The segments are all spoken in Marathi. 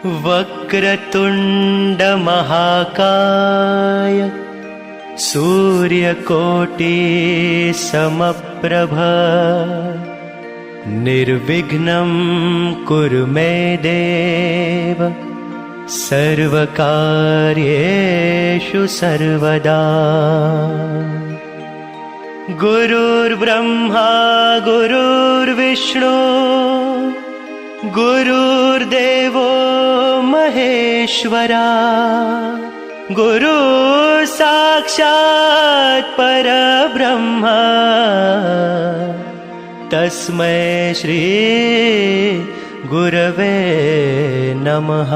वक्रतुंड महाकाय सूर्यकोटि समप्रभ निर्विघ्नं कुरु मे देव सर्वकार्येषु सर्वदा। गुरुर्ब्रह्मा गुरुर्विष्णु गुरुर्देवो महेश्वरा गुरु साक्षात् परब्रह्म तस्मै श्री गुरवे नमः।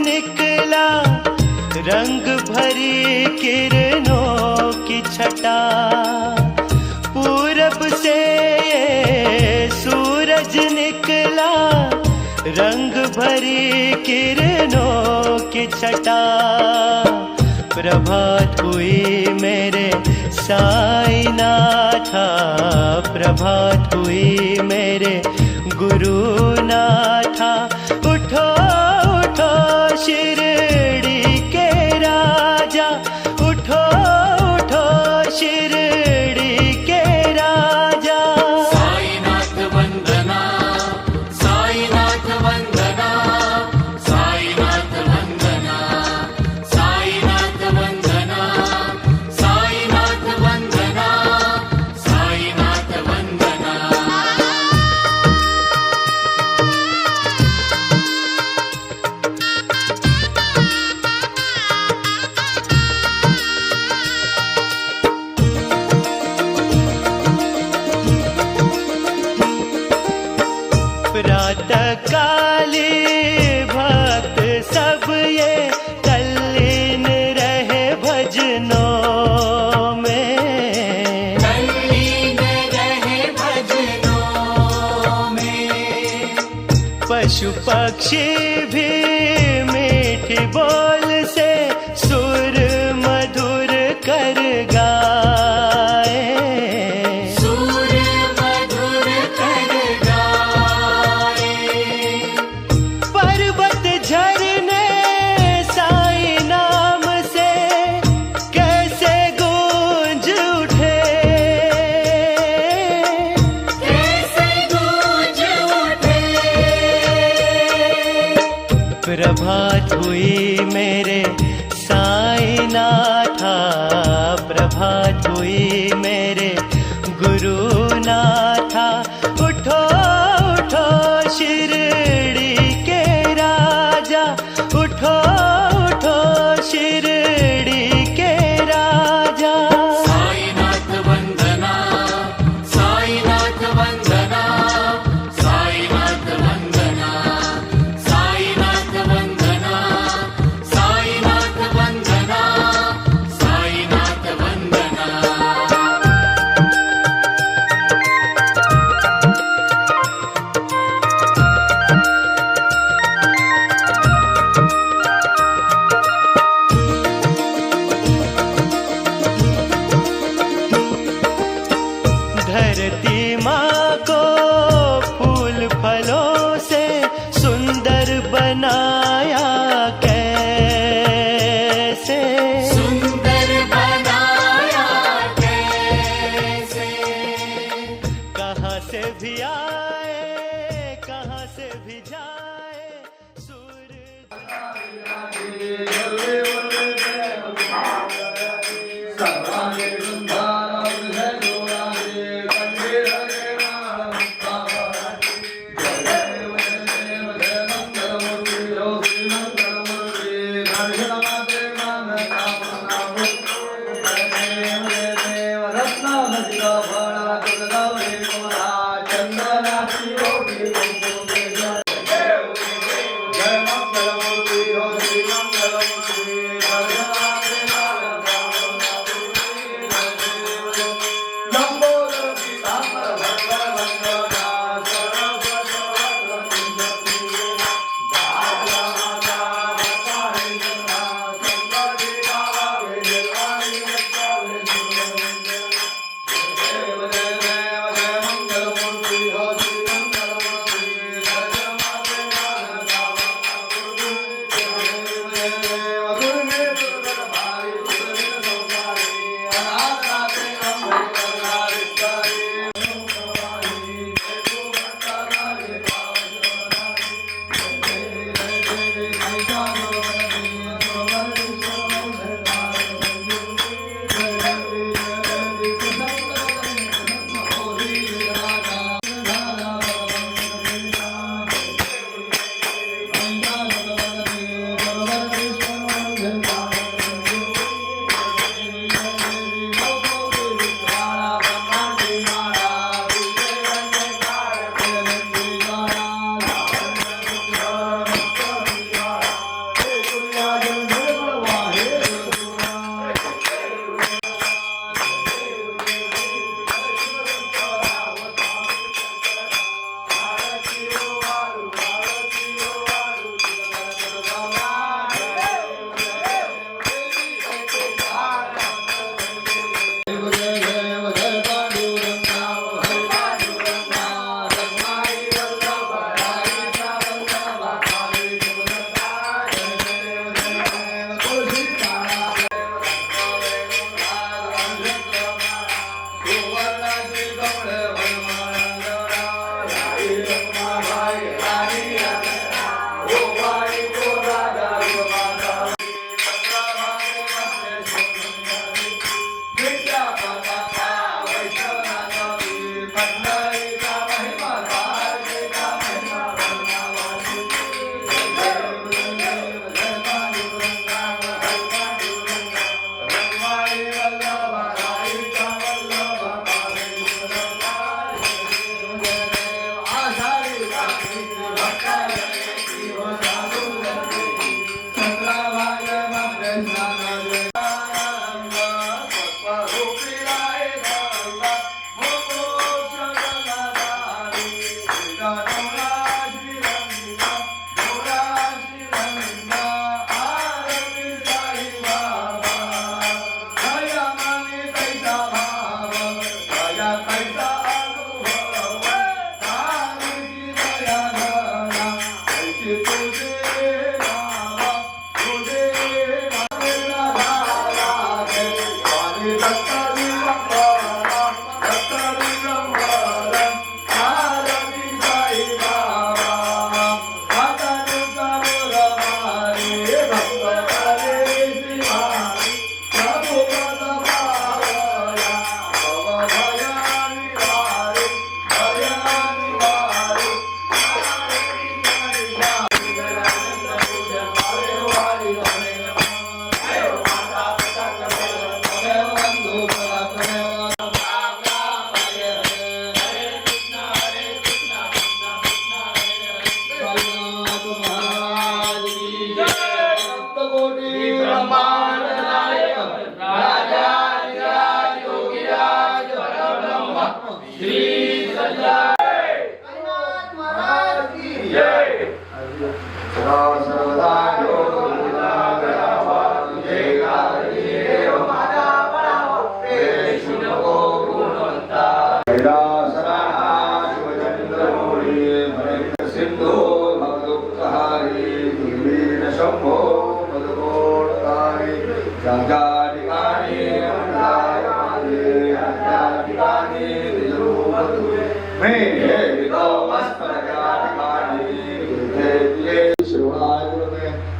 निकला रंग भरी किरणों की छटा, पूरब से ये सूरज निकला रंग भरी किरणों की छटा। प्रभात हुई मेरे साईनाथा, प्रभात हुई मेरे गुरुनाथा। उठो उठो शिरडी के राजा, उठो उठो शिरडी के राजा। साईनाथ वंदना, साईनाथ वंदना, साईनाथ वंदना, साईनाथ वंदना, साईनाथ वंदना, साईनाथ वंदना। प्रातः काली भक्त सब ये तल्लीन रहे भजनों में, तल्लीन रहे भजनों में। पशु पक्षी भी मीठी बोल से सुर मधुर कर गाए, सुर मधुर कर गाए। पर्वत झरने साई नाम से कैसे गूंज उठे, कैसे गूंज उठे। प्रभात हुई मेरे साईनाथा, प्रभात हुई मेरे गुरुनाथा। उठो उठो शिरडी के राजा, उठो उठो शिरडी के राजा। साईनाथ वंदना, साईनाथ वंदना, साईनाथ वंदना, साईनाथ वंदना, साईनाथ वंदना, साईनाथ वंदना। धरती माँ को फूल फलों से सुंदर बनाया कैसे, सुंदर बनाया कैसे। कहाँ से भी आए कहाँ से भी जाए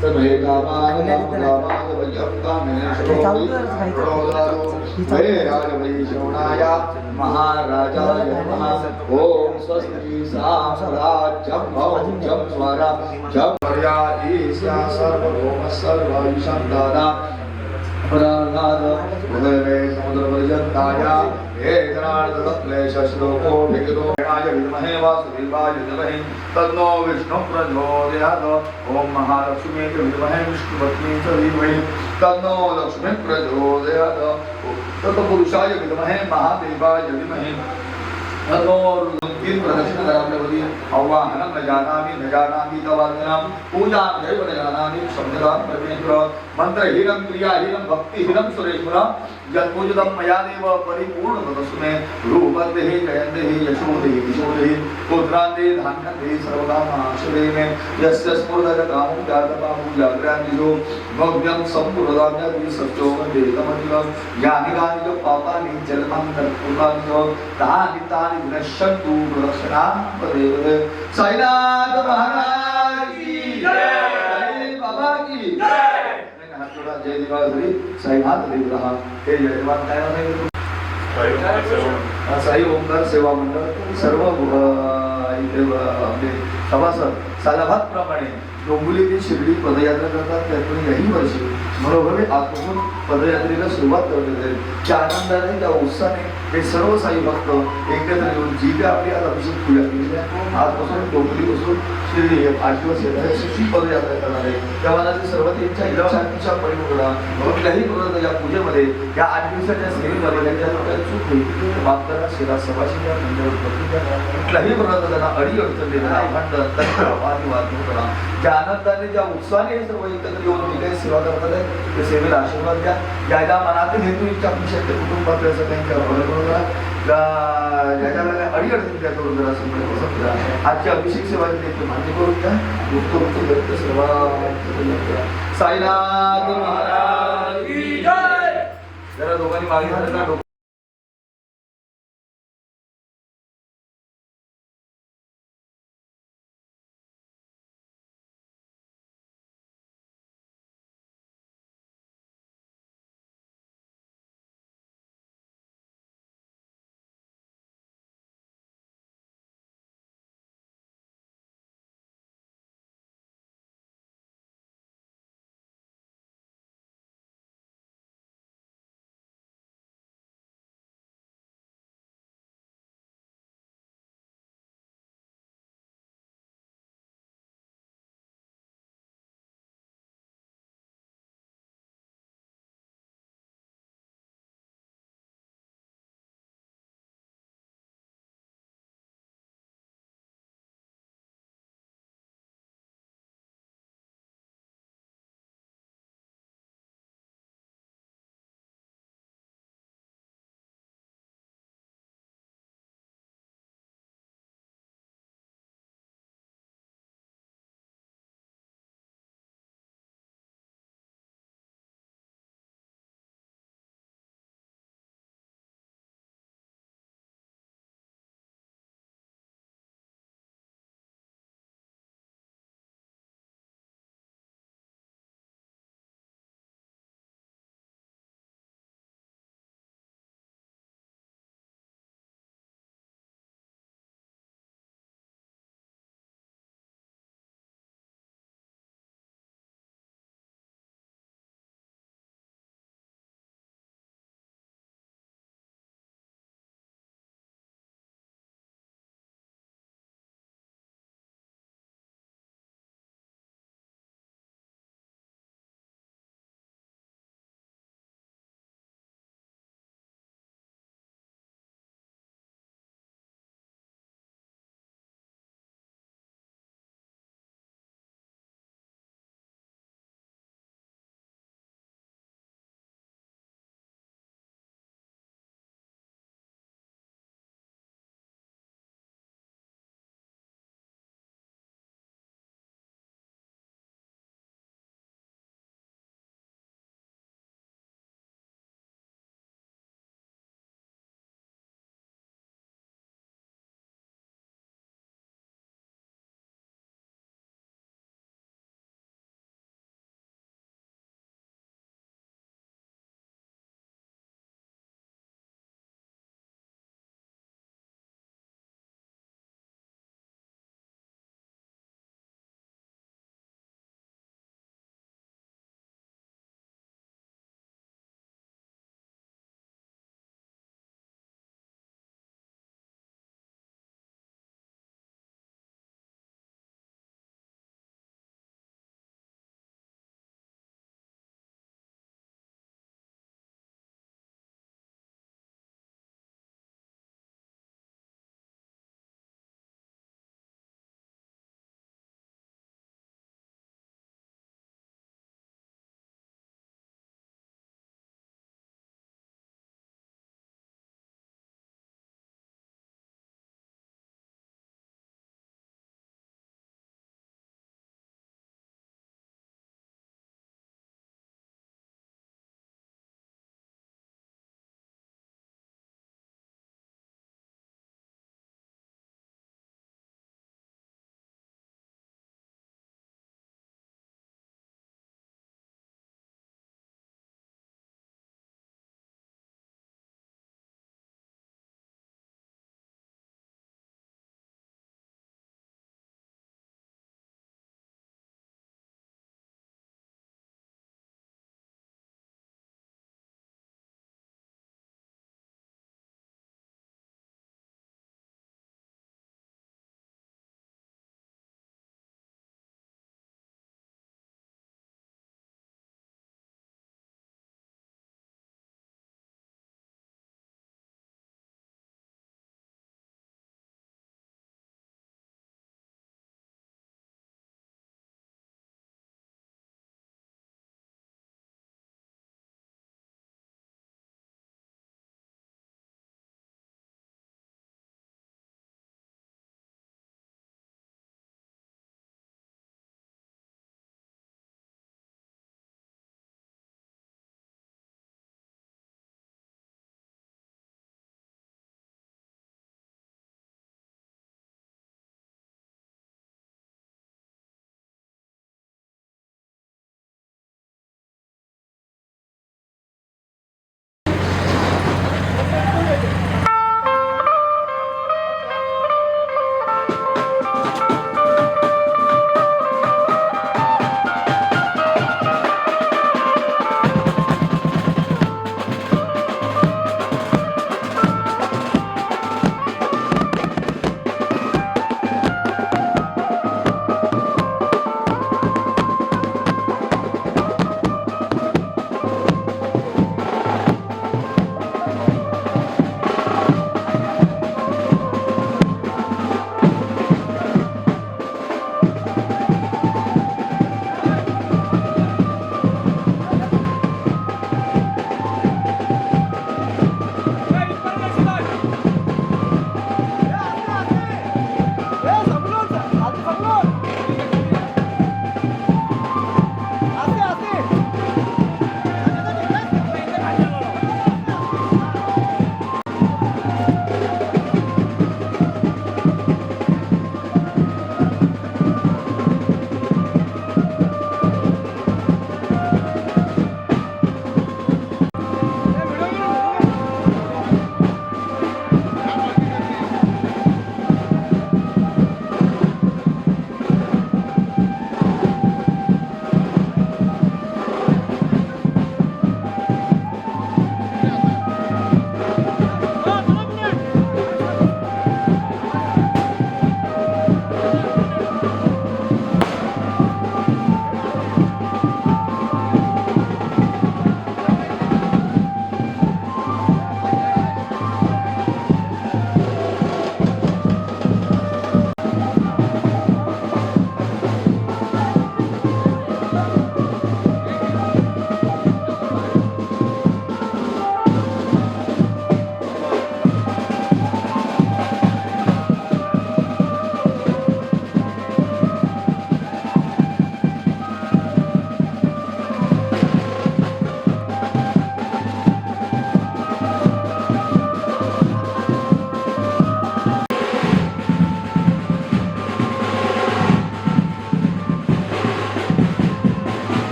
समे कामान कामान वयं कामेश्वरो वै राजवैश्रवणाय महाराजाय नमः। ओम स्वस्ति साम्राज्यं भौज्यं स्वराज्यं पर्या ईशा सर्वभौम सर्वैषन्दाना परानाद उदरे समुद्रपर्यन्ताय क्लेशश्लोको भिगितो विद्महे वासुदेवाय धीमहि तन्नो विष्णु प्रचोदयात्। ओम महालक्ष्मी च विद्महे विष्णुपत्नी च धीमहि तन्नो लक्ष्मी प्रचोदयात्। तत्पुरुषाय विद्महे महादेवाय धीमहि तन्नो तीन प्रदक्षिण करावली आवाहनं न जानामि तवादनं पूजा दैव न जानामि शब्ददान परमेश्वर मंत्रहीनं क्रियाहीनं भक्तिहीनं सुरेश्वर यत्पूजितं मया देव परिपूर्ण तदस्मै रूपदेहि जयन्देहि यशोदेहि किशोदेहि पुत्रान्ते धान्यन्ते सर्वकामाश्रये यस्य स्फुरदकामो जातकामो जाग्रान्तिषु भव्यं सम्पूर्णदाम्यादि सत्यो वन्देतमनिलं यानि कानि च पापानि जन्मान्तरपूर्वाणि तानि तानि विनश्यन्तु प्रदक्षिणां पदे। साईनाथ महाराज की जय, साईं बाबा की जय। हाथ जोड़ा जय दिवाली साईनाथ देव रहा हे जयवान काय आहे साई ओंकार सेवा मंडळ सर्व इथे आपले सभासद सालाभात प्रमाणे डोंबिवली ते शिर्डी पदयात्रा करतात त्यातून याही वर्षी बरोबर आजपासून पदयात्रेला सुरुवात करण्यात येईल। त्या आनंदाने त्या उत्साहाने हे सर्व साई भक्त एकत्र येऊन जी काही आपली आज अभिषेक पूजा केलेली आहे आजपासून डोंबिवलीपासून शिर्डी 8 दिवस येणारे शिशी पदयात्रा करणार आहे। तेव्हा सर्व त्यांच्या इच्छांच्या परिपूर्ण कुठल्याही प्रकारच्या या पूजेमध्ये या 8 दिवसाच्या सेवेमध्ये त्यांच्या लोकांची चूक होईल माफ करा शिरा सभाशीच्या मंदिरावर कुठल्याही प्रकारचा त्यांना अडी अडचण देणारा भांडण तंत्र वादविवाद न करा। ज्या आनंदाने ज्या उत्साहाने हे सर्व एकत्र येऊन जी काही सेवा करतात आहे त्या सेवेला आशीर्वाद द्या। ज्या मनातील हेतू इच्छा अपेक्षा कुटुंबातल्या सगळ्यांच्या ज्याच्या अडी अडचणी त्या करून जरा समजा आजच्या अभिषेक सेवा मान्य करून द्या। गुप्त सेवा साईनाथ महाराज की जय। जरा दोघांनी मागे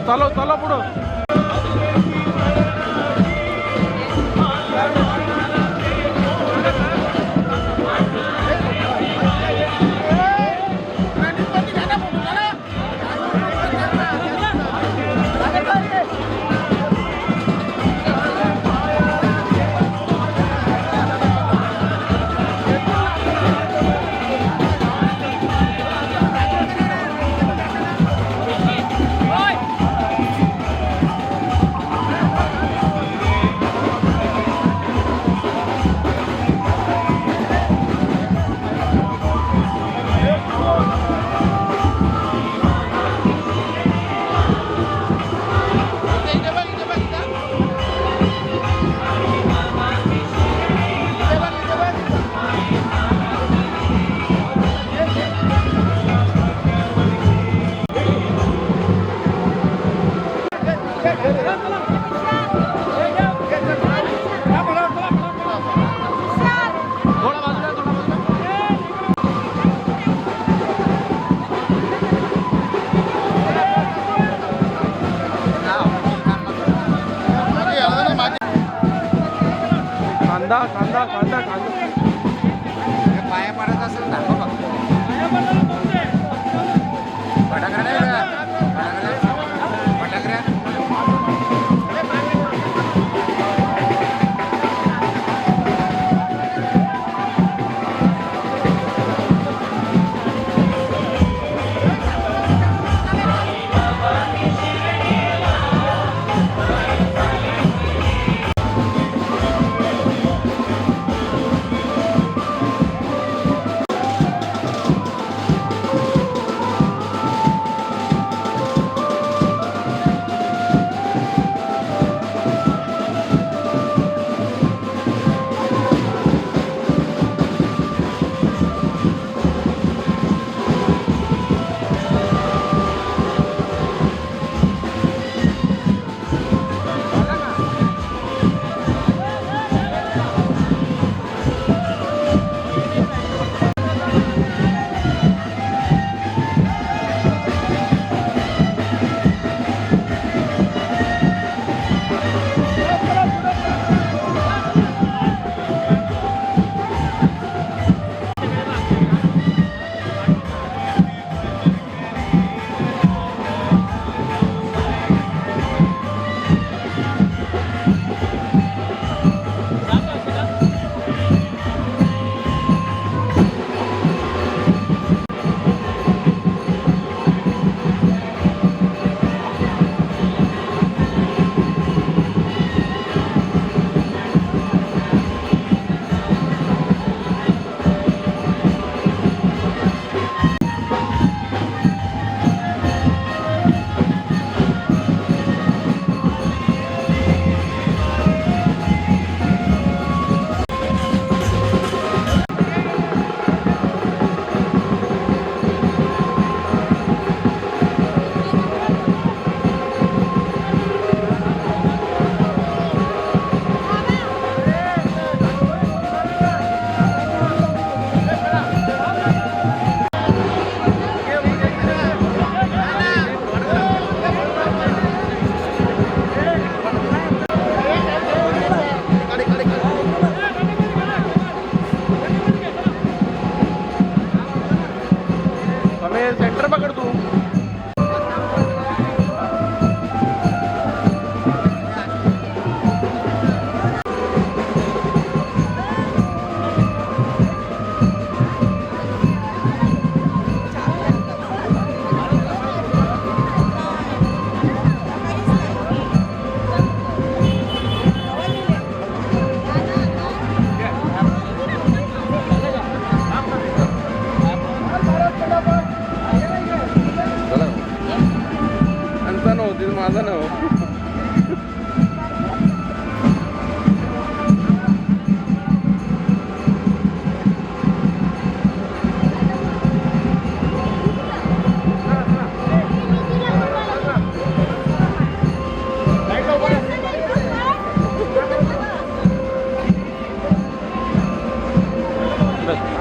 चालव चालव पुढं. कांदा कांदा कांदा कांदा पाया पडत असेल दाखव फटाकड्या फटाकड्या बघ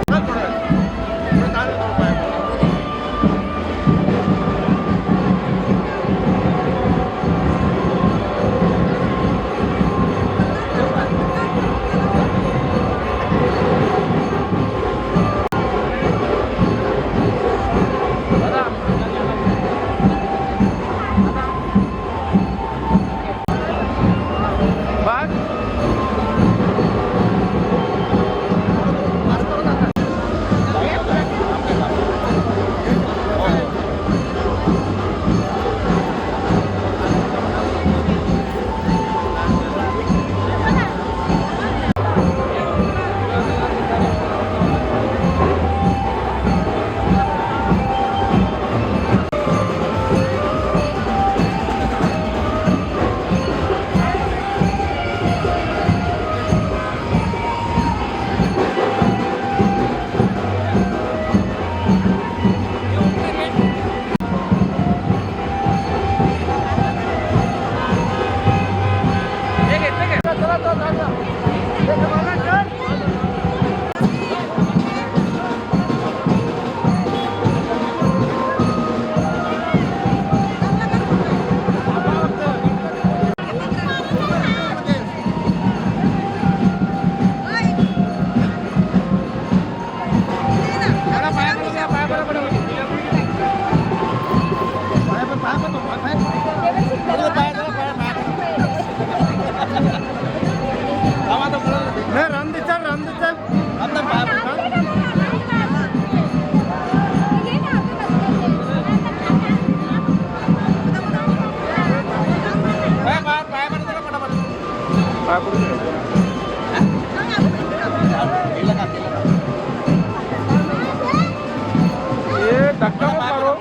धक्का मत मारो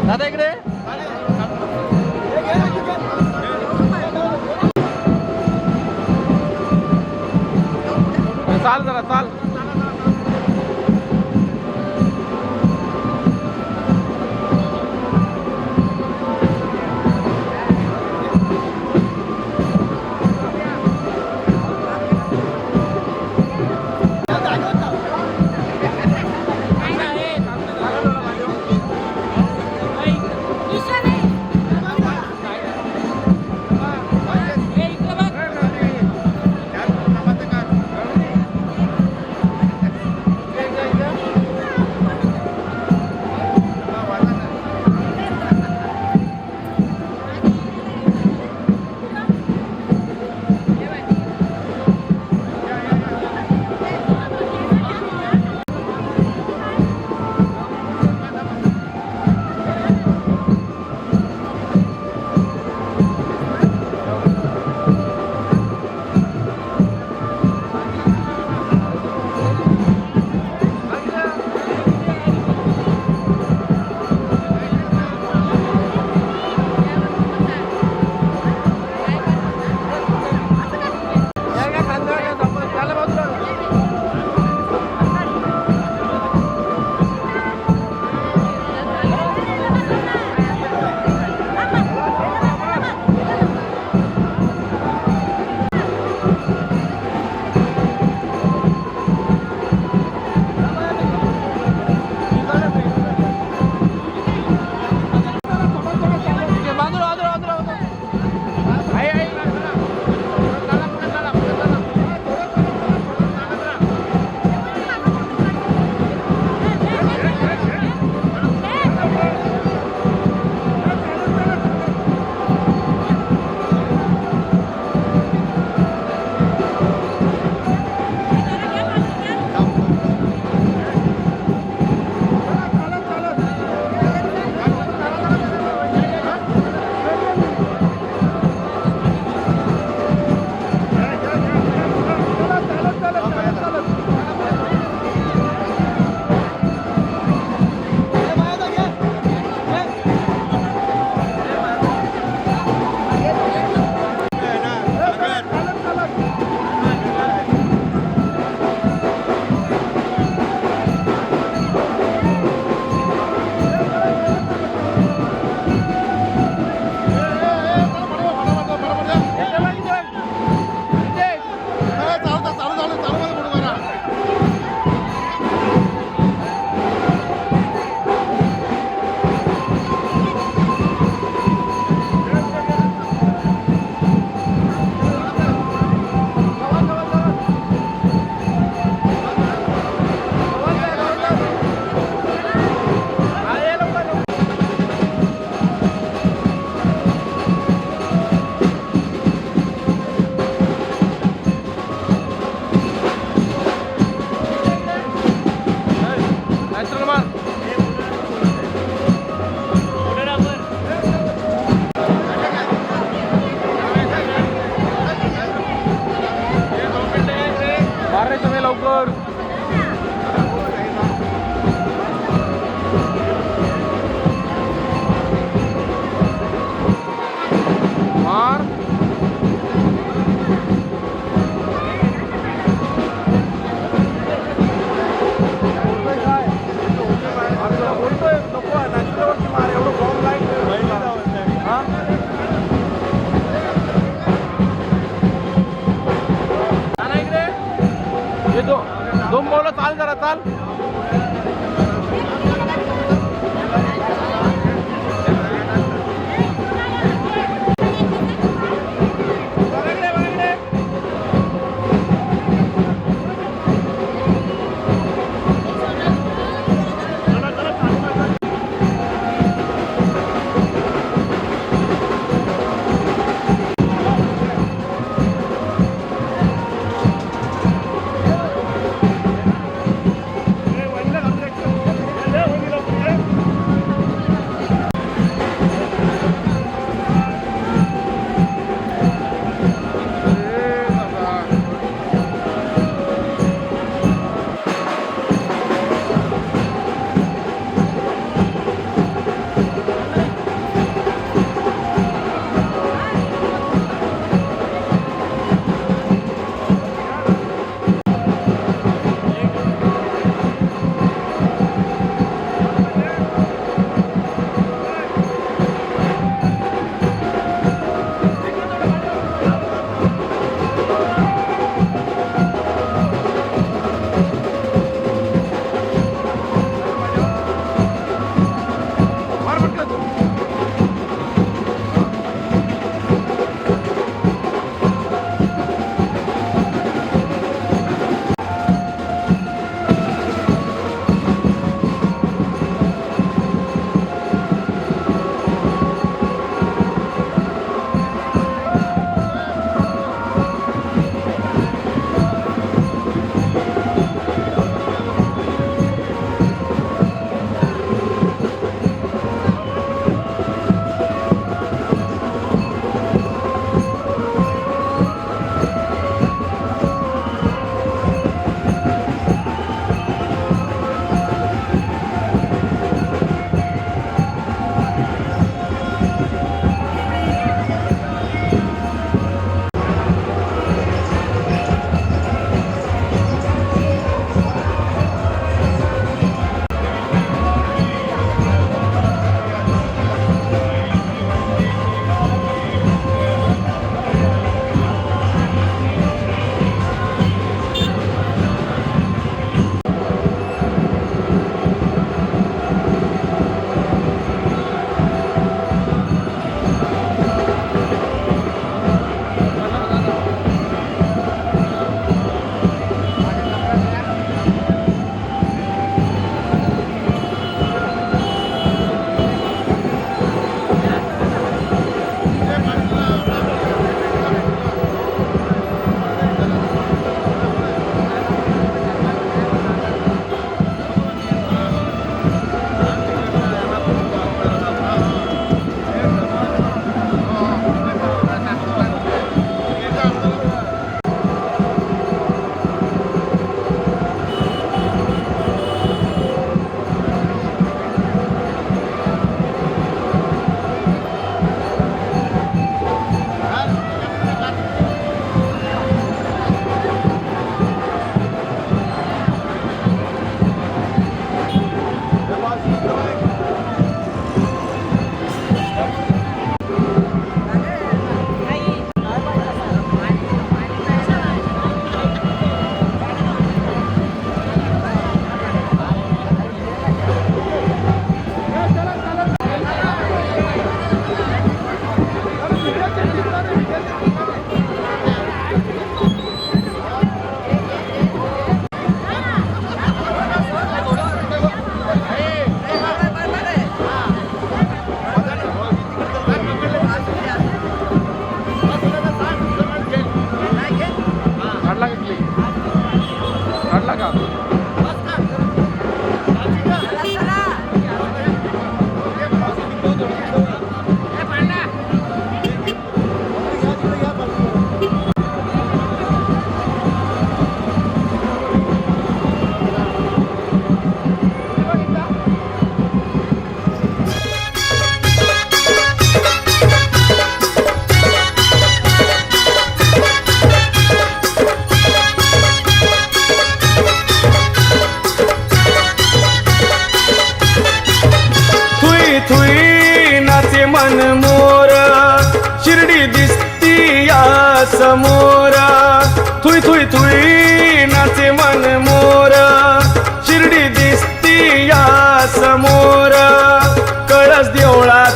दादा इकडे चाल जरा चाल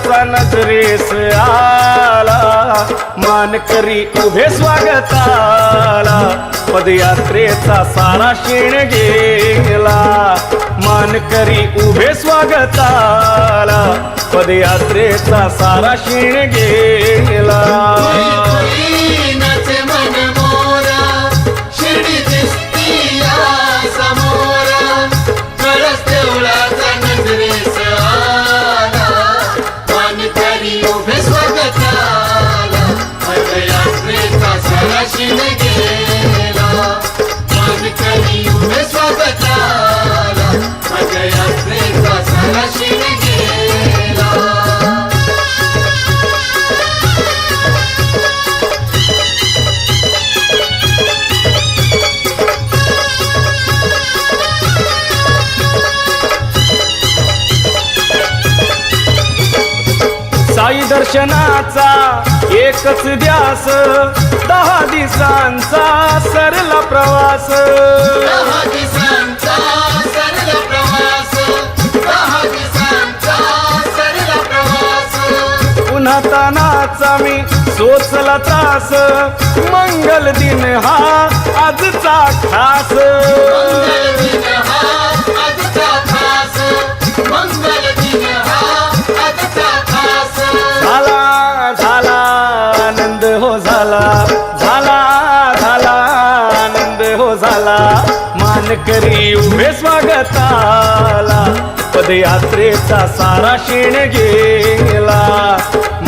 देवाचा नजरेस आला, मानकरी उभे स्वागताला, पदयात्रेचा सारा शीण गेला, मानकरी उभे स्वागताला, पदयात्रेचा सारा शीण गेला. साई दर्शनाचा एकच ध्यास, 10 दिवसांचा सरला प्रवास, 10 दिवसांचा सरला प्रवास, 10 दिवसांचा सरला प्रवास. पुन्हा तानाचा मी सोचला त्रास, मंगल दिन हा आजचा खास, मंगल दिन हा आजचा खास, मंगल दिन हा आजचा खास. झाला झाला आनंद हो झाला, झाला झाला आनंद हो झाला, मानकरी उभे स्वागताला, पदयात्रेचा सारा शीण गेला,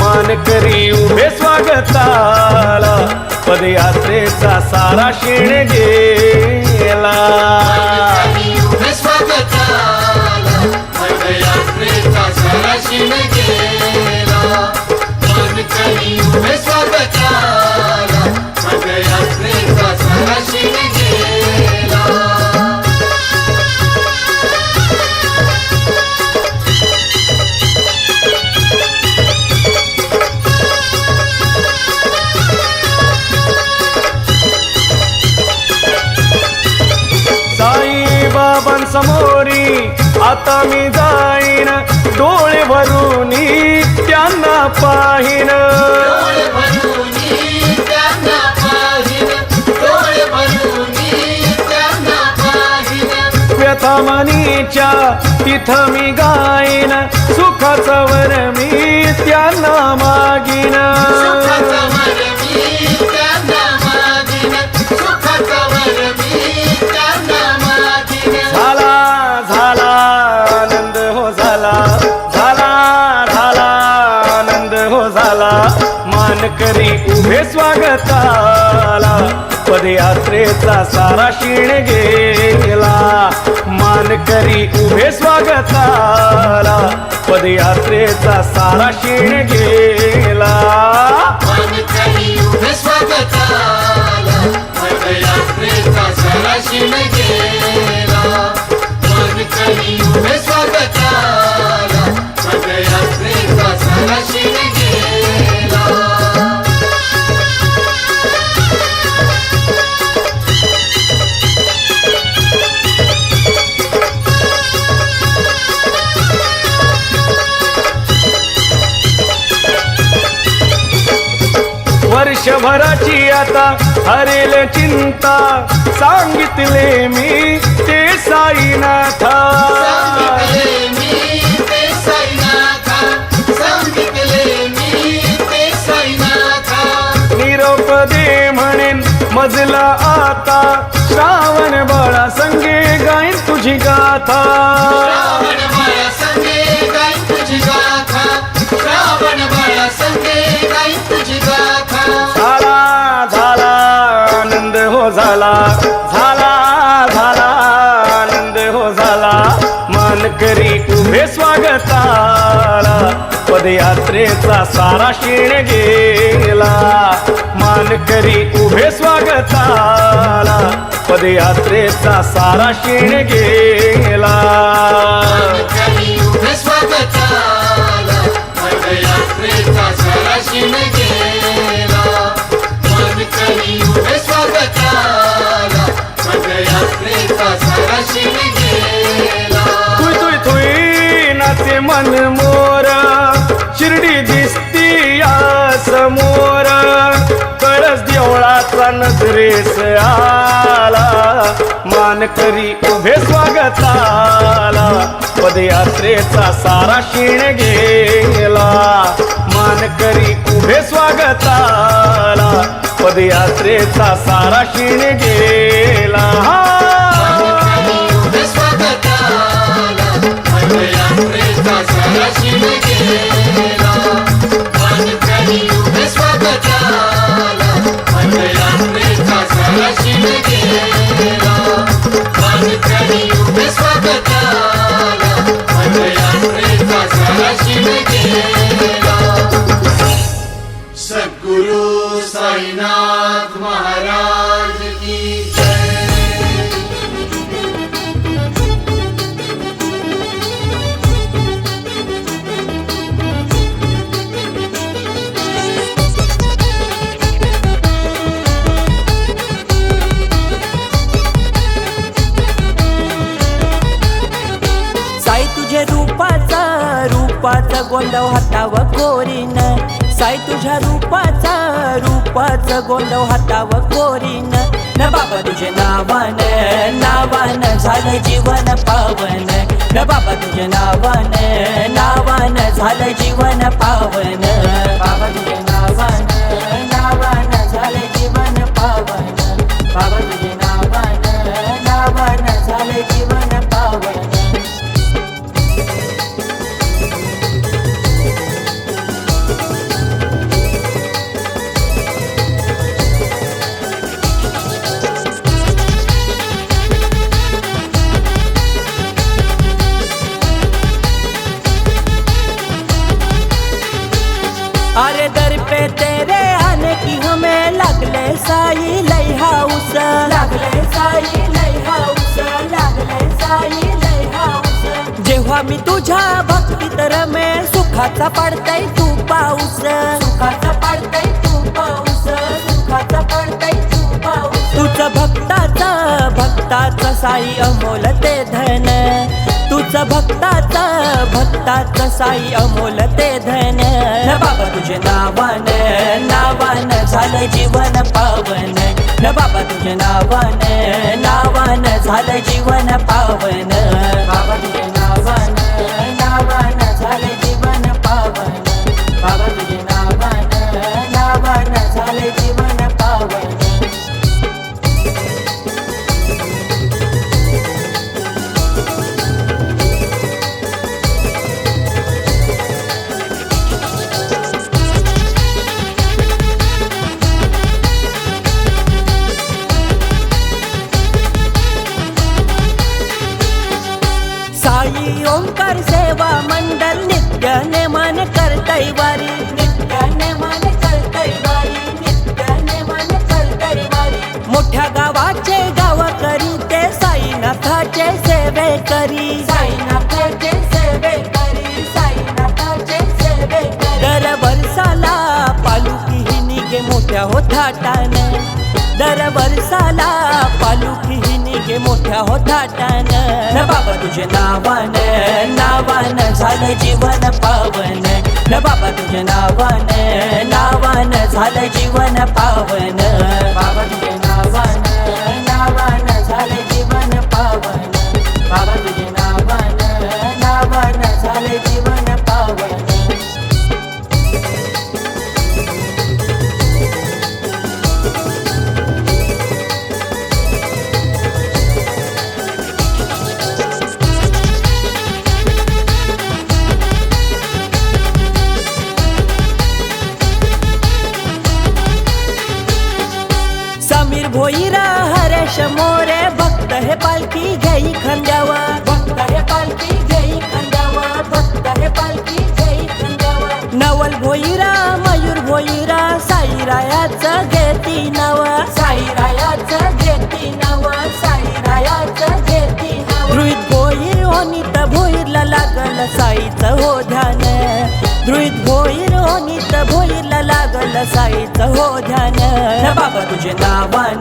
मानकरी उभे स्वागताला, पदयात्रेचा सारा शीण गेला. उभे स्वागताला, पदयात्रेचा सारा शीण गेला, मानकरी उभे स्वागताला, पदयात्रेचा सारा शीण गेला. बाबांसमोरी आता मी जाईन, डोळे भरूनी त्यांना पाहीन, डोळे भरूनी त्यांना पाहीन, डोळे भरूनी त्यांना पाहीन. व्यथा मनीच्या तिथं मी गाईन, सुखाचा वर मी त्यांना मागीन, सुखाचा वर मी त्यांना मागीन, सुखाचा वर मी त्यांना मागीन. झाला झाला आनंद हो झाला, झाला झाला आनंद हो झाला, मानकरी उभे स्वागताला, पदयात्रेचा सारा शीण गेला, मानकरी उभे स्वागताला, पदयात्रेचा सारा शीण गेला. मानकरी उभे स्वागताला, पदयात्रेचा सारा शीण गेला, मानकरी उभे स्वागताला, पदयात्रेचा सारा शीण गेला. वर्षभराची आता हरेल चिंता, सांगितले मी ते साईनाथा, सांगितले मी ते साईनाथा, सांगितले मी ते साईनाथा. निरोप दे म्हणेन मजला आता, श्रावण बाळा संगे गाईन तुझी गाथा, श्रावण बाळा संगे गाईन तुझी गाथा, श्रावण बाळा संगे गाईन तुझी गाथा. झाला झाला आनंद हो झाला, झाला झाला आनंद हो झाला, मानकरी उभे स्वागताला, पदयात्रेचा सारा शीण गेला, मानकरी उभे स्वागताला, पदयात्रेचा सारा शीण गेला. मानकरी उभे स्वागताला, पदयात्रेचा सारा शीण गेला, मानकरी उभे स्वागताला, पदयात्रेचा सारा शीण गेला. तुई तुई तुई नाचे मन मोरा, शिर्डी नजरेस आला मान करी उभे स्वागताला पदयात्रेचा सारा शीण गेला मान करी उभे स्वागताला पदयात्रेचा सारा शीण गेला उभे स्वागताला पदयात्रेचा सारा शीण गेला मानकरी उभे स्वागताला पदयात्रेचा सारा शीण गेला मानकरी उभे स्वागताला पदयात्रेचा सारा शीण गेला सद्गुरु साईनाथ महाराज की जय। साई तुझ्या रूपाचा गोंडव हाताव कोरीन साई तुझ्या रूपाचा गोंडव हाताव कोरीन न बाबा तुझे नावान झालं जीवन पावन न बाबा तुझे नावान झालं जीवन पावन बाबा तुझे नावान झालं जीवन पावन बाबा तुझे नावान झालं जीवन पावन अरे दर पे तेरे आने की हमें लगले साई लई हाउस लागले साई लई हाउस जेव्हा मी तुझ्या भक्तीत रमे सुखाचा पडतय तू पाऊस सुखाचा पडतय तू पाऊस सुखाचा पडतय तू पाऊस तुझं भक्ताचा साई अमोल ते धन तुझं भक्ताचं साई अमोल ते धन न बाबा तुझे नावान झालं जीवन पावन न बाबा तुझे नावान झालं जीवन पावन बाबा तुझे नावान झालं जीवन पावन बाबा तुझे नावान झालं जीवन पावन साई ओंकार सेवा मंडल नित्य नेमान करतै वारी नित्य नेमान करतै वारी मोठ्या गावाचे गाव करी ते साईनाथाचे सेवे करी दर वर्षाला पालुकी ही निघे मोठ्या होताटान दर वर्षाला पालुकी ही निघे मोठ्या होताटान न बाबा तुझे नावान झालं जीवन पावन न बाबा तुझे नावान झालं जीवन पावन बाबा तुझे नावान झालं जीवन पावन बाबा तुझे नावान झालं जीवन पावन भोईरा हरेश मोरे भक्त हे पालखी घेई खांद्यावा भक्त हे पालखी घेई खांद्यावा नवल भोईरा मयूर भोईरा साईरायाचं घेती नाव धृत भोईर होनीत भोईरला लागल साईचं हो ध्यान धृत भोईर होनीत भोईरला लागल साईचं हो ध्यान न बाबा तुझे नावान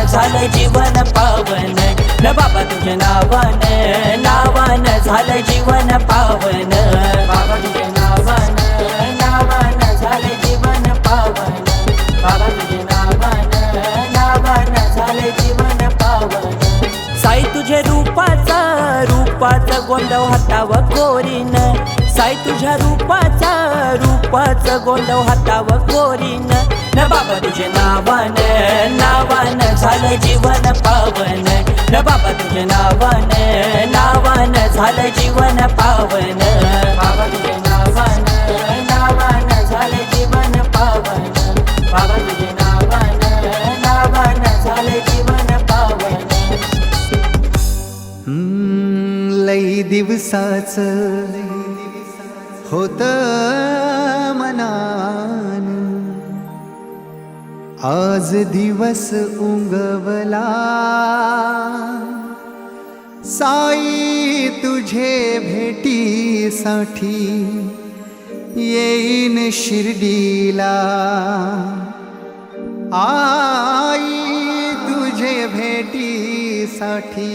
झालं जीवन पावन न बाबा तुझे नावान झालं जीवन पावन बाबा तुझे नावान झालं जीवन पावन बाबा तुझे नावान गोंधव हातावर कोरीन साई तुझ्या रूपाचं गोंधव हातावर कोरीन न बाबा तुझे नावान झालं जीवन पावन न बाबा तुझे नावान झालं जीवन पावन बाबा तुझे नावान झालं जीवन पावन बाबा तुझे नावान झालं जीवन पावन लई दिवसाचं होत मनान आज दिवस उंगवला साई तुझे भेटीसाठी येईन शिर्डीला आई तुझे भेटीसाठी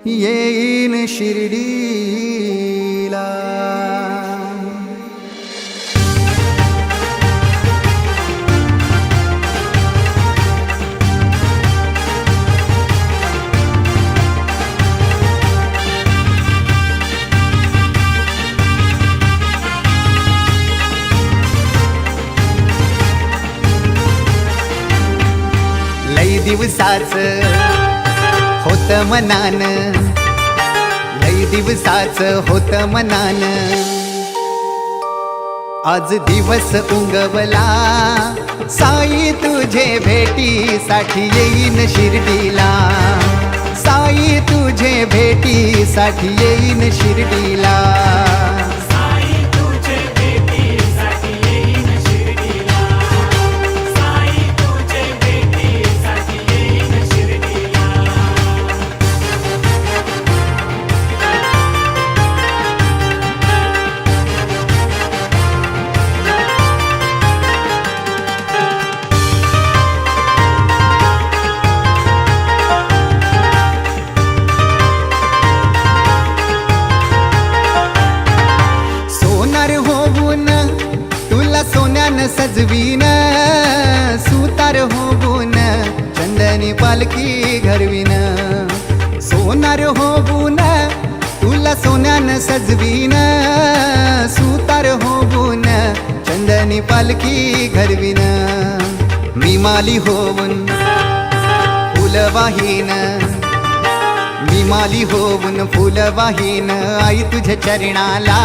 येईन शिर्डीला लई दिवसाचं होत मनान लई दिवसाचं होत मनान आज दिवस उंगवला साई तुझे भेटीसाठी येईन शिर्डीला साई तुझे भेटीसाठी येईन शिर्डीला सोन्यानं सजवीन सुतार होऊन चंदनी पालखी घरवीन सोनार होऊन तुला सोन्यानं सजवीन सुतार होऊन चंदनी पालखी घरवीन मी माली होऊन फुलवाहीन मी माली होऊन फुलवाहीन आई तुझ्या चरणाला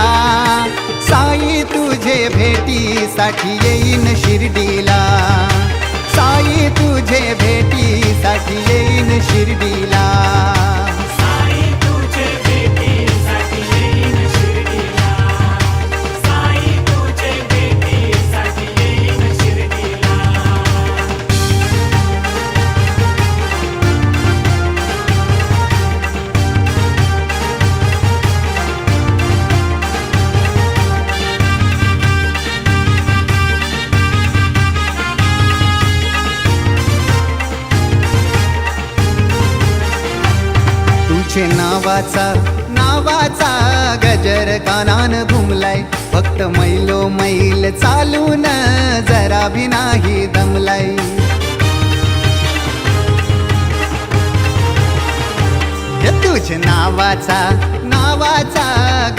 साई तुझे भेटीसाठी येईन शिर्डीला साई तुझे भेटीसाठी येईन शिर्डीला साई तुझे भेटीसाठी येईन शिर्डीला साई तुझे भेटीसाठी येईन शिर्डीला नावाचा गजर कानान घुमलाय फक्त मैलो मैल चालून जरा भी नाही दमलाय तुझ नावाचा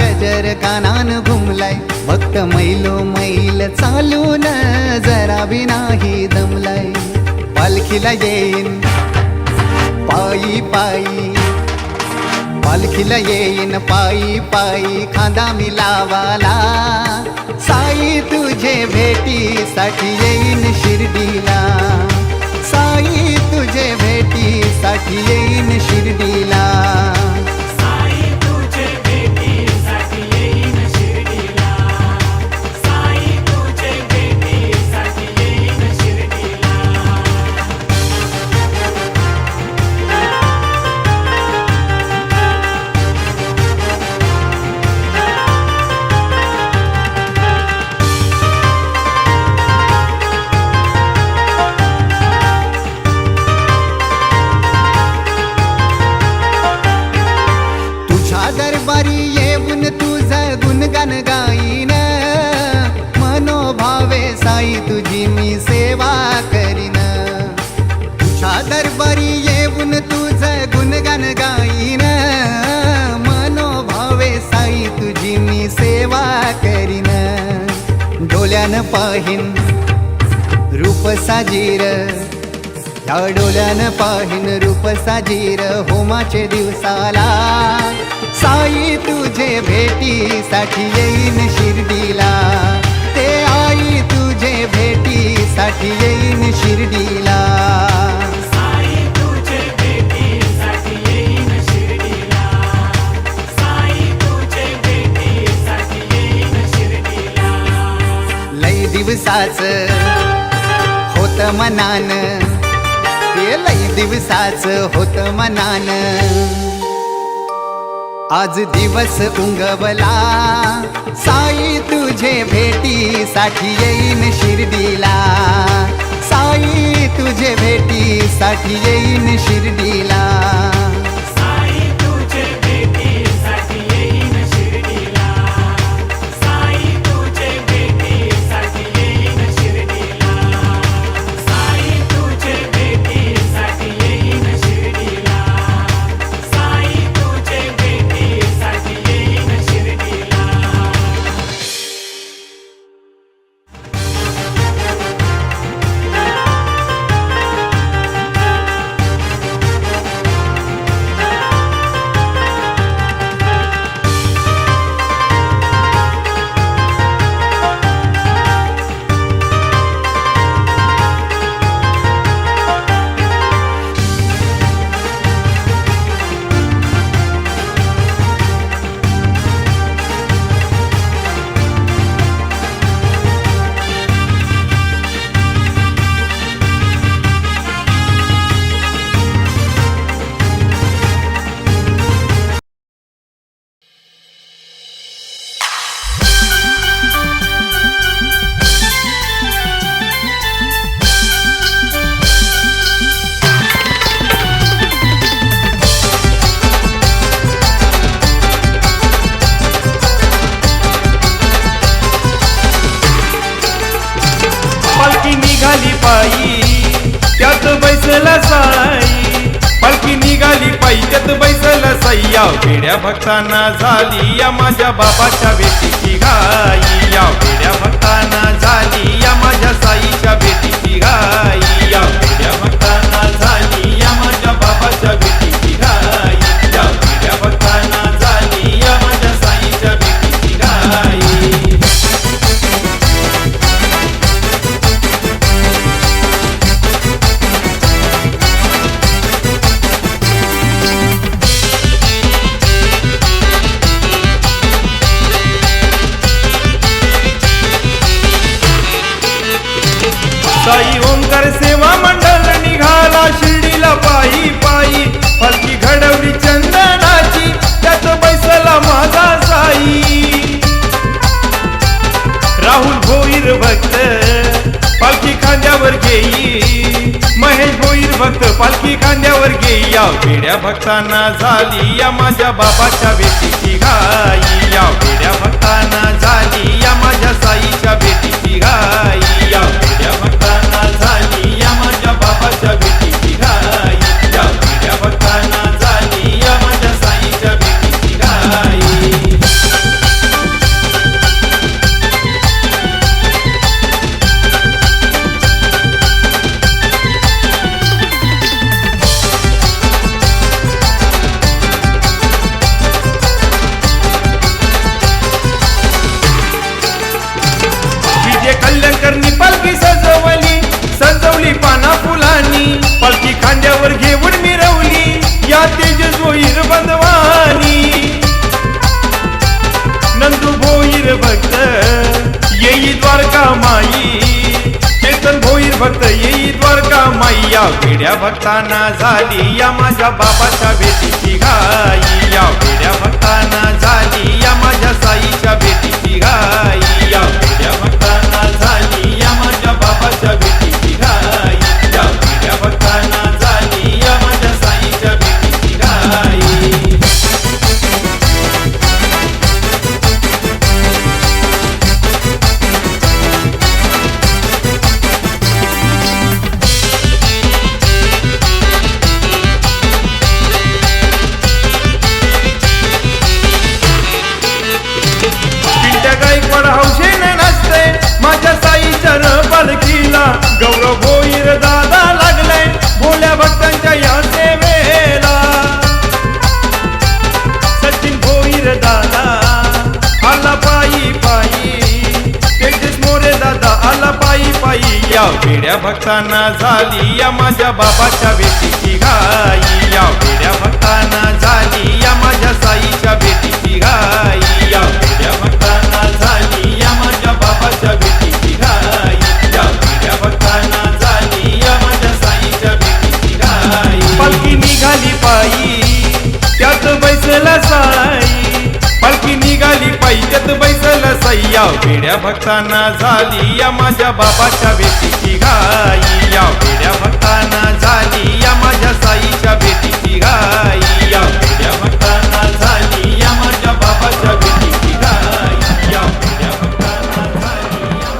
गजर कानान घुमलाय फक्त मैलो मैल चालून जरा भी नाही दमलाय पालखीला येईन पायी पायी पालखीला येईन पायी पायी खांदा मी लावाला साई तुझे भेटीसाठी येईन शिर्डीला साई तुझे भेटीसाठी येईन शिर्डीला साई तुझे भेटीसाठी येईन शिर्डीला साई तुझे भेटीसाठी येईन शिर्डीला दरबारी येऊन तुझं गुणगान गाईन मनोभावे साई तुझी मी सेवा करीन तुझ्या दरबारी येऊन तुझं गुणगान गाईन मनो डोल्यानं पाहिन रूप साजीर, या डोल्यानं पाहिन रूप साजीर होमाचे दिवसाला. साई तुझे भेटीसाठी येईन शिर्डीला, ते आई तुझे भेटीसाठी येईन शिर्डीला. लई दिवसाच होत मनान, ते लई दिवसाच होत मनान. आज दिवस उंगवला, साई तुझे भेटीसाठी येईन शिर्डीला. साई तुझे भेटीसाठी येईन शिर्डीला. निघाली पायी त्यात बैसला साई, पालखी निघाली पायी त्यात बैसला साई. या वेड्या भक्तांना झाली या माझ्या बाबाच्या भेटीची घाई, या वेड्या भक्तांना झाली या माझ्या साईच्या भेटीची घाई. या वेड्या भक्तांना झाली या माझ्या बाबाच्या भेटीची घाई, या वेड्या भक्तांना झाली या माझ्या साईच्या भेटीची घाई. साई ओंकार सेवा मंडळ निघाला शिर्डीला पायी पायी, पालखी घडवली चंदनाची त्यात बैसला माझा साई. राहुल भोईर भक्त पालखी खांद्यावर घेई, महेश भोईर भक्त पालखी खांद्यावर घेई. या वेड्या भक्तांना झाली या माझ्या बाबाच्या भेटीची घाई, या वेड्या भक्तांना झाली या माझ्या साईच्या भेटीची घाई. या वेड्या भक्तांना झाली या माझ्या बाबाच्या भेटीची घाई, या वेड्या भक्तांना झाली या माझ्या साईच्या भेटीची घाई. कल्याणकरनी पालखी सजवली, सजवली पाना फुलांनी, पालखी खांद्यावर घेऊन मिरवली या तेजस भोईर बंधवानी. नंदू भोईर भक्त येई द्वारका माई, चेतन भोईर भक्त येई द्वारका माई. या वेड्या भक्तांना झाली या माझ्या बाबाच्या भेटीची घाई, या वेड्या भक्तांना झाली या माझ्या साईच्या भेटीची घाई. या वेड्या भक्तांना झाली या माझ्या बाबाच्या भेटीची घाई, या वेड्या भक्तांना झाली या माझ्या साईच्या भेटीची घाई. गायकवाड हाऊस गौरव भोईर दादा लागलाय भोल्या भक्तांच्या या सेवेला. सचिन भोईर दादा आला पायी पायी, तेजस मोरे दादा आला पायी पायी. या वेड्या भक्तांना झाली या माझ्या बाबाच्या भेटीची घाई. या वेड्या भक्तांना झाली या माझ्या साईच्या भेटीची घाई. या वेड्या भक्तांना झाली या माझ्या बाबाच्या भेटीची घाई. या वेड्या भक्तांना झाली या माझ्या साईच्या भेटीची घाई. पालखी निघाली पायी त्यात बैसला साई. पालखी निघाली पायी त्यात बैसला साई. या वेड्या भक्तांना झाली या माझ्या बाबाच्या भेटीची घाई. या वेड्या भक्तांना झाली या माझ्या साईच्या भेटीची घाई. या वेड्या भक्तांना झाली या माझ्या बाबाच्या भेटीची घाई. या वेड्या भक्तांना झाली या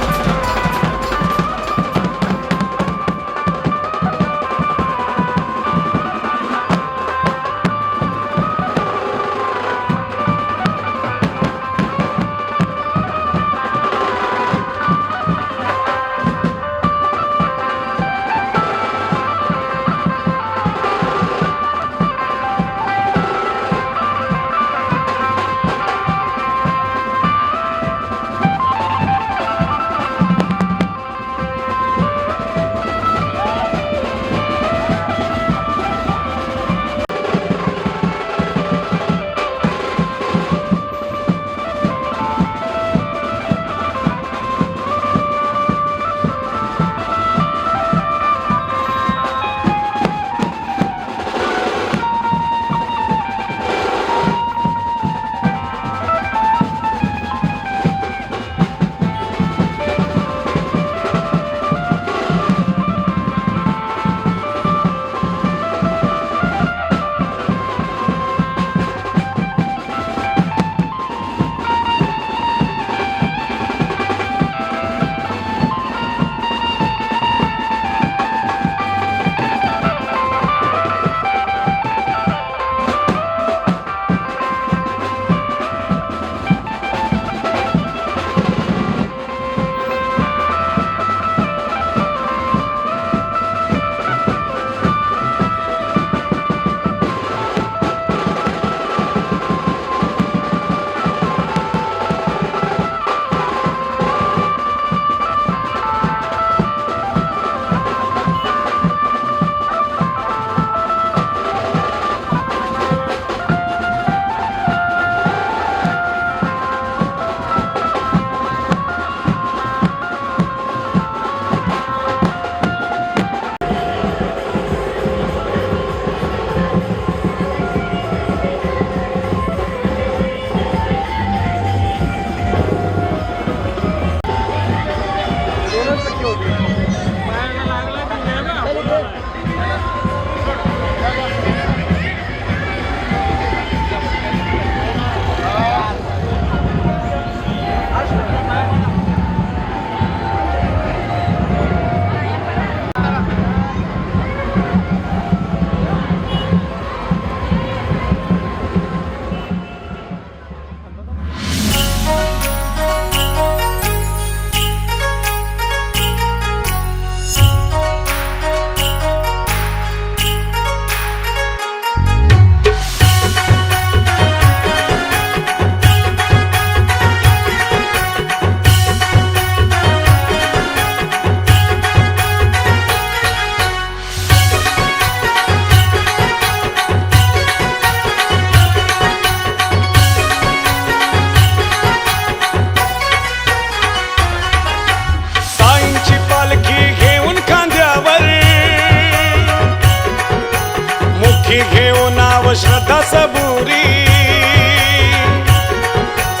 श्रद्धा सबुरी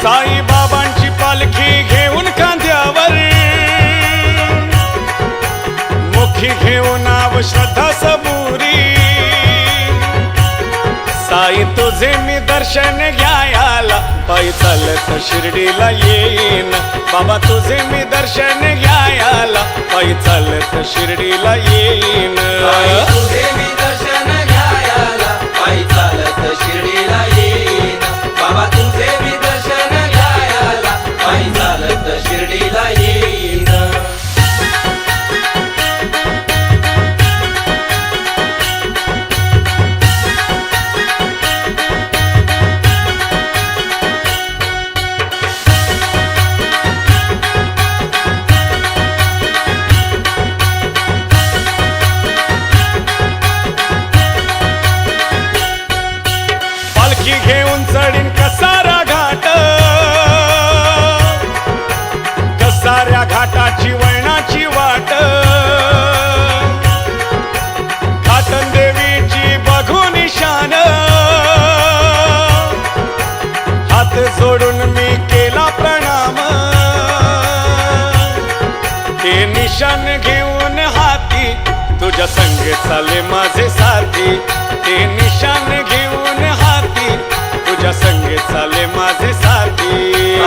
साई बाबांची पालखी घेऊन खांद्यावर मुखी घेऊन नाव श्रद्धा सबुरी साई तुझे मी दर्शन घ्यायला पायी चालत शिर्डीला येईन बाबा तुझे मी दर्शन घ्यायला पायी चालत शिर्डीला येईन तुझे मी दर्शन घ्यायला पायी चालत शिर्डीला येईन बाबा तुझे मी दर्शन घ्यायला पायी चालत शिर्डीला येईन निशान घेऊन हाती तुझ्या संगे चाले माझे साथी ते निशान घेऊन हाती तुझ्या संगे चाले माझे साथी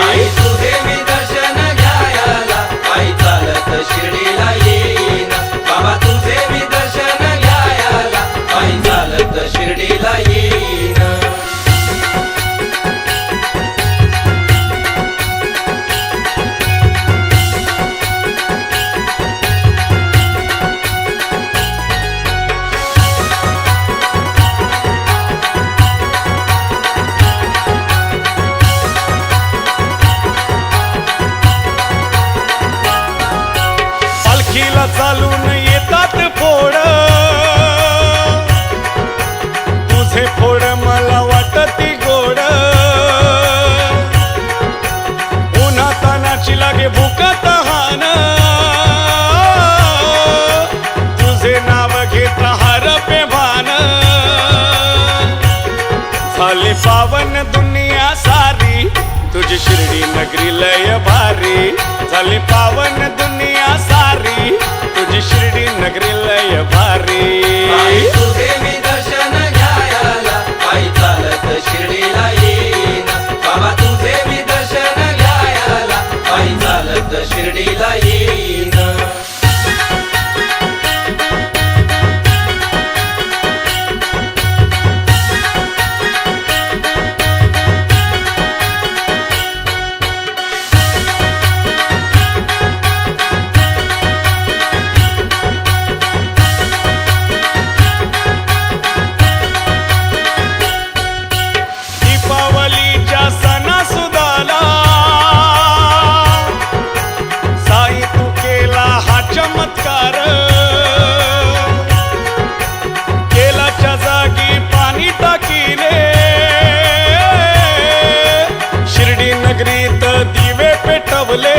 आई तुझे मी दर्शन घ्यायला आई चालत शिर्डीला येईन बाबा तुझे मी दर्शन घ्यायला आई चालत शिर्डीला येईन पालखीला चालून येतात फोड तुझे फोड मला वाटती गोड उन्हातानाची लागे भूक तहान तुझे नाव घेत हार पे भान झाली पावन दुनिया सारी तुझी शिर्डी नगरी लय भारी झाली पावन दुनिया सारी तुझी शिर्डी नगरी लय भारी आई तुझे मी दर्शन घ्यायला आई चालत शिर्डीला येईन बाबा तुझे मी दर्शन घ्यायला आई चालत शिर्डीला येईन दीपावलीच्या सणासुदाला साई तू केला हा चमत्कार केलाच्या जागी पाणी टाकीले शिर्डी नगरीत दिवे पेटवले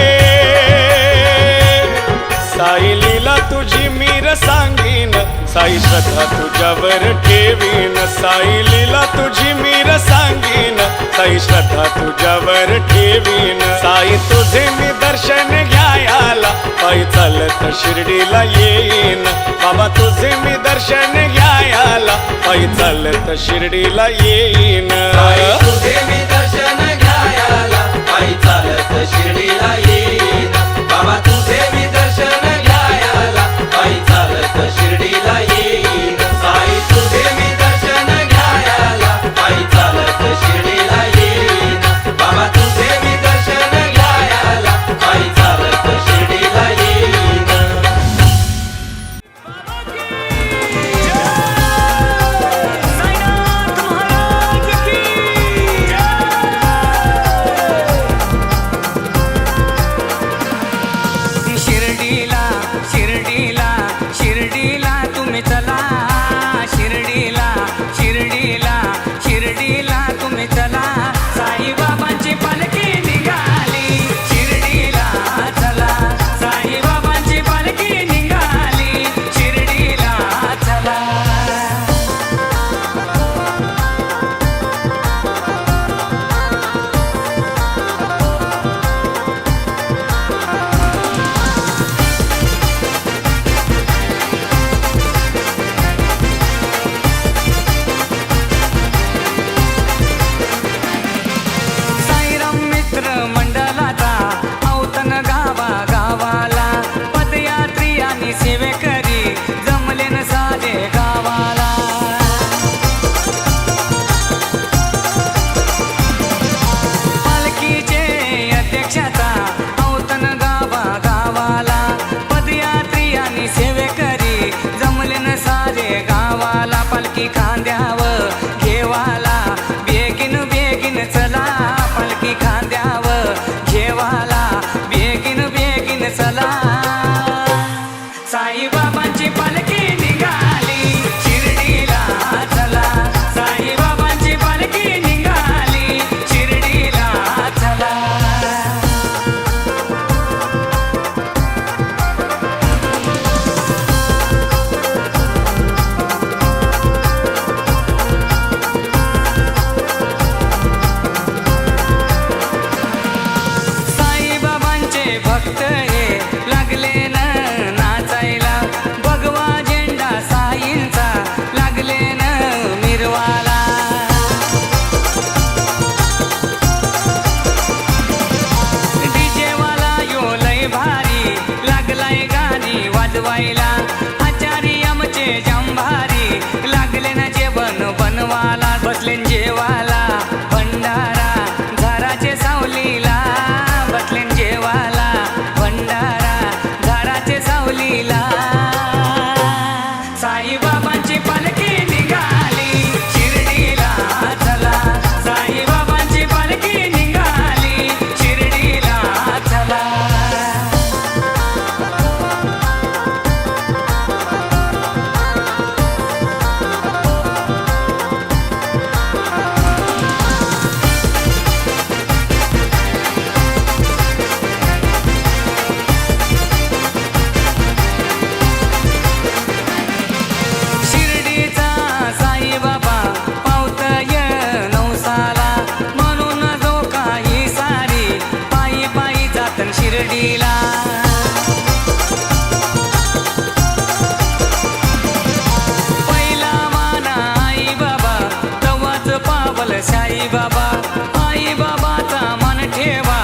साई लीला तुझी मीर सांगीन साई श्रद्धा तुझ्यावर ठेवीन साई लीला तुझी मीर सांगीन साई श्रद्धा तुझ्यावर ठेवीन साई तुझे मी दर्शन घ्यायला पायी चालत शिर्डीला येईन बाबा तुझे मी दर्शन घ्यायला पायी चालत शिर्डीला येईन आई तुझे मी दर्शन घ्यायला आई चालत शिर्डीला येईन बाबा तुझे मी दर्शन घ्यायला आई चालत शिर्डीला येईन आई तुझे मी दर्शन घ्यायला आई चालत शिर्डीला येईन बाबा तुझे मी दर्शन घ्यायला आई चालत शिर्डीला येईन शिर्डीला शिर्डीला शिर्डीला तुम्ही चला शिर्डीला शिर्डीला शिर्डीला तुम्ही चला साईबाबांची पालखी निघाली शिर्डीला चला साईबाबांची पालखी निघाली शिर्डीला चला साईराम मित्र मंडळाचा औतण गावा गावाला पदयात्री आणि सेवेकरी जमले न साजे गावाला पालखीचे अध्यक्षाचा औतण गावा गावाला पदयात्री आणि सेवेकरी जमले न साजे गावाला पालखी खांद्यावर घेवाला बेगिन बेगिन चला पालखी खांद्यावर घेवाला बेगिन बेगिन चला साईबाबांची पालखी निघाली शिर्डीला चला साईबाबांची पालखी निघाली शिर्डीला चला साईबाबांचे भक्त हे लाग बसले जेवाला भंडारा घराचे सावलीला बसले जेवाला भंडारा घराचे सावलीला साईबाबांची पालखी निघाली शिर्डीला चला साईबाबांची पालखी निघाली शिर्डीला चला शिर्डीचा साईबाबा पावतय नवसाला म्हणून जो काही सारी पायी पायी जातन शिर्डीला पहिला माना आई बाबा तवाच पावल साई बाबा आई बाबाचा मन ठेवा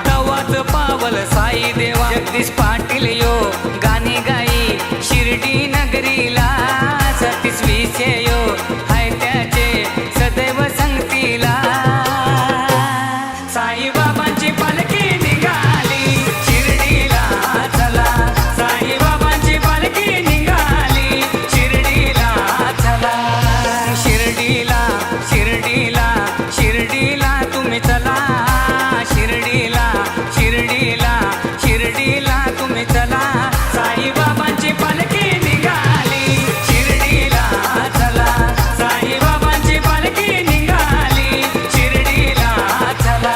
तवाच पावल साई देवा जगदीश पाटील यो गाणी गाई शिर्डी नगरीला सतीश विषयो हाय त्याचे सदैव संगतीला साईबाबांची पालखी निघाली शिर्डीला चला साईबाबांची पालखी निघाली शिर्डीला चला शिर्डीला शिर्डीला शिर्डीला तुम्ही चला शिर्डीला शिर्डीला शिर्डीला तुम्ही चला साईबाबांची पालखी निघाली शिर्डीला चला साईबाबांची पालखी निघाली शिर्डीला चला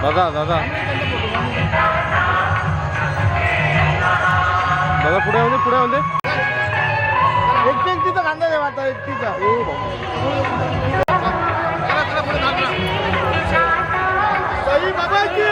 दादा दादा दादा पुढे होते एकटीचा कांदा देवा आता एकटीचा साई बाबाची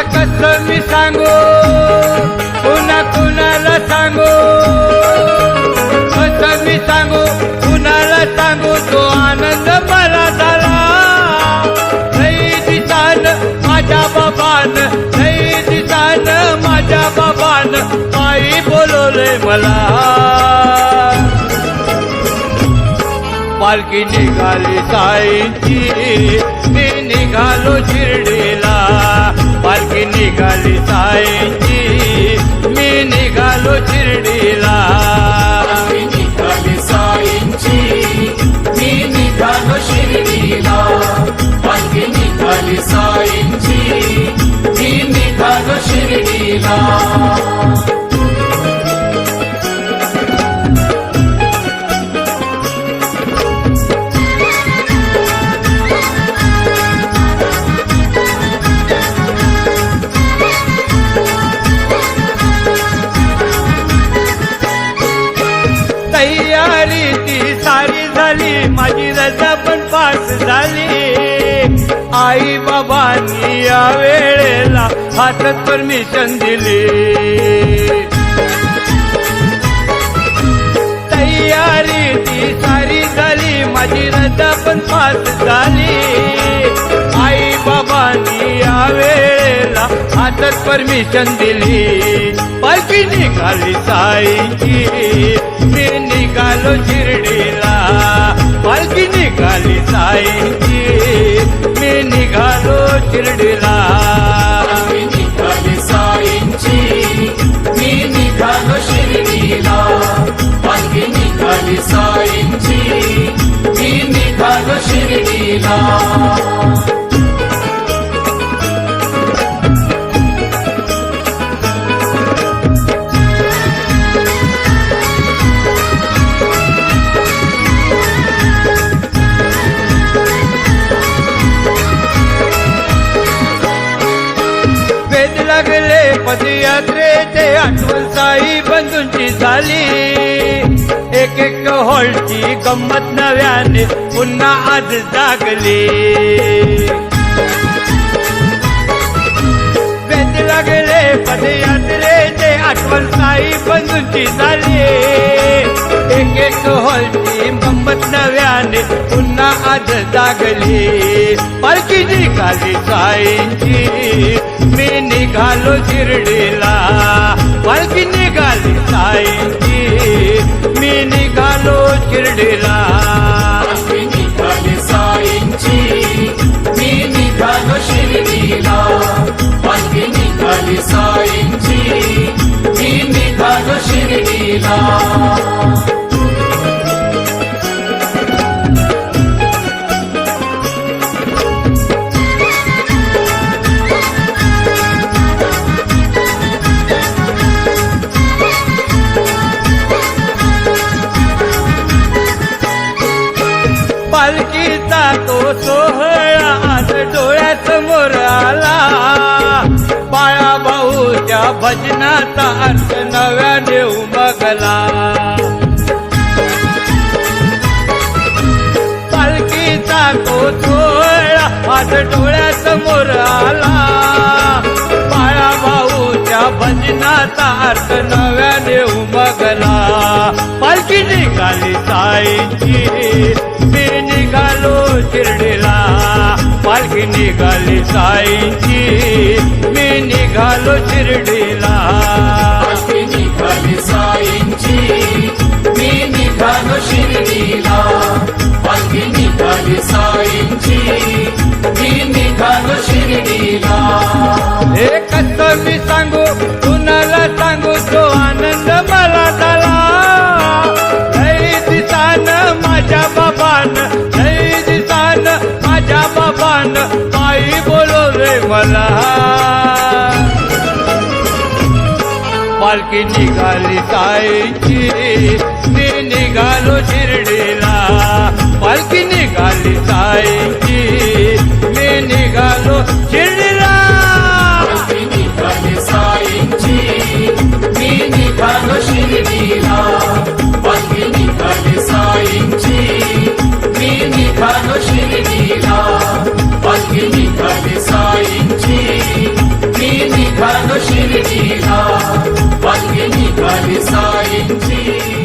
कसं मी सांगू पुन्हा कुणाला सांगू कसं मी सांगू पुन्हा बाबान लई दिसान माझ्या बाबान आई बोलवले मला पालखी निघाली साईंची मी निघालो शिर्डीला पालखी निघाली साईंची मी निघालो शिर्डीला निघाली साईंची मी निघालो शिर्डीला पालखी निघाली साईंची मी निघालो शिर्डीला तयारी ती सारी झाली माझी रजा पण पास झाली आई बाबांनी या वेळेला हातात परमिशन दिली तयारी ती सारी झाली माझी रजा पण पास झाली आई बाबांनी या वेळेला हातात परमिशन दिली पालखी निघाली साईंची मी निघालो शिर्डीला पालखी निघाली साईंची मी निघालो शिर्डीला निघाली साईंची मी निघालो शिर्डीला पालखी निघाली साईंची मी निघालो शिर्डीला लागले पदयात्रेचे आठवण साई बंधूंची झाली एक एक हॉलची गंमत नव्याने पुन्हा आज जागली वेद लागले पदयात्रेचे आठवण साई बंधूंची झाली एक एक हॉलची गंमत नव्याने पुन्हा आज जागली पालखी निघाली साईंची मी निघालो शिर्डीला पालखी निघाली साईंची मी निघालो शिर्डीला निघाली साईंची मी निघालो शिर्डीला पालखी निघाली साईंची मी निघालो शिर्डीला पालखीचा तो सोहळा आज डोळ्यासमोर आला बाळा भाऊच्या भजनाचा अर्थ नव्याने उमगला पालखीचा तो सोहळा आज डोळ्यासमोर आला बाळा भाऊच्या भजनाचा अर्थ नव्याने उमगला पालखी निघाली साईंची मी निघालो शिर्डीला पालखी निघाली साईंची मी निघालो शिर्डीला पालखी निघाली साईंची मी निघालो शिर्डीला पालखी निघाली साईंची मी निघालो शिर्डीला एकच मी सांगू कुणाला सांगू तो आनंद मला झाला लई दिसान माझ्या बाबान लई दिसान माझ्या बाबान आई बोलवले मला पालखी निघाली साईंची मी निघालो शिर्डीला पालखी निघाली साईंची मी निघालो शिर्डीला पालखी निघाली साईंची मी निघालो शिर्डीला पालखी निघाली साईंची मी निघालो शिर्डीला पालखी निघाली साईंची मी निघालो शिर्डीला पालखी निघाली साईंची